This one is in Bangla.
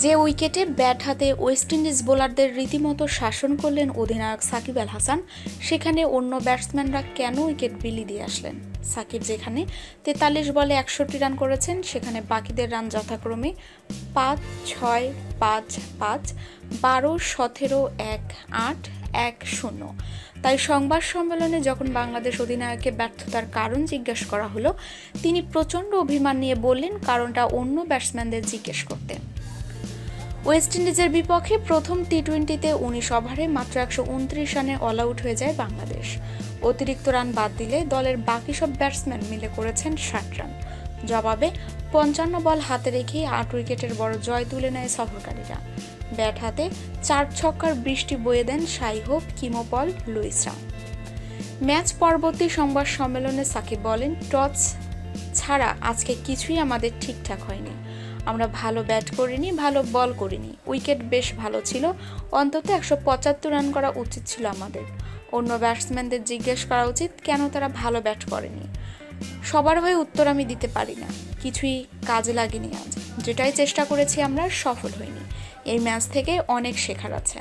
যে উইকেটে ব্যাট হাতে ওয়েস্ট ইন্ডিজ বোলারদের রীতিমতো শাসন করলেন অধিনায়ক সাকিব আল হাসান, সেখানে অন্য ব্যাটসম্যানরা কেন উইকেট বিলি দিয়ে আসলেন? সাকিব যেখানে 43 বলে 61 রান করেছেন, সেখানে বাকিদের রান যথাক্রমে 5, 6, 5, 5, 12, 17, 1, 8, 1, 0। তাই সংবাদ সম্মেলনে যখন বাংলাদেশ অধিনায়ককে ব্যর্থতার কারণ জিজ্ঞেস করা হলো, তিনি প্রচণ্ড অভিমান নিয়ে বললেন কারণটা অন্য ব্যাটসম্যানদের জিজ্ঞেস করতে। ওয়েস্ট ইন্ডিজের বিপক্ষে প্রথম টি-20তে 19 ওভারে মাত্র 129 রানে অল আউট হয়ে যায় বাংলাদেশ। অতিরিক্ত রান বাদ দিলে দলের বাকি সব ব্যাটসম্যান মিলে করেছেন 60 রান। জবাবে 55 বল হাতে রেখেই 8 উইকেটের বড় জয় তুলে নেয় সফরকারীরা। ব্যাট হাতে 4 ছক্কার বৃষ্টি বয়ে দেন শাই হোপ, কিমো পল, লুইসরা। ম্যাচ পরবর্তী সংবাদ সম্মেলনে সাকিব বলেন, টস ছাড়া আজকে কিছুই আমাদের ঠিকঠাক হয়নি। আমরা ভালো ব্যাট করিনি, ভালো বল করিনি। উইকেট বেশ ভালো ছিল, অন্তত 175 রান করা উচিত ছিল আমাদের। অন্য ব্যাটসম্যানদের জিজ্ঞেস করা উচিত কেন তারা ভালো ব্যাট করেনি। সবার হয়ে উত্তর আমি দিতে পারি না, কিছুই কাজে লাগেনি আজ। যেটাই চেষ্টা করেছি আমরা সফল হইনি। এই ম্যাচ থেকে অনেক শেখার আছে।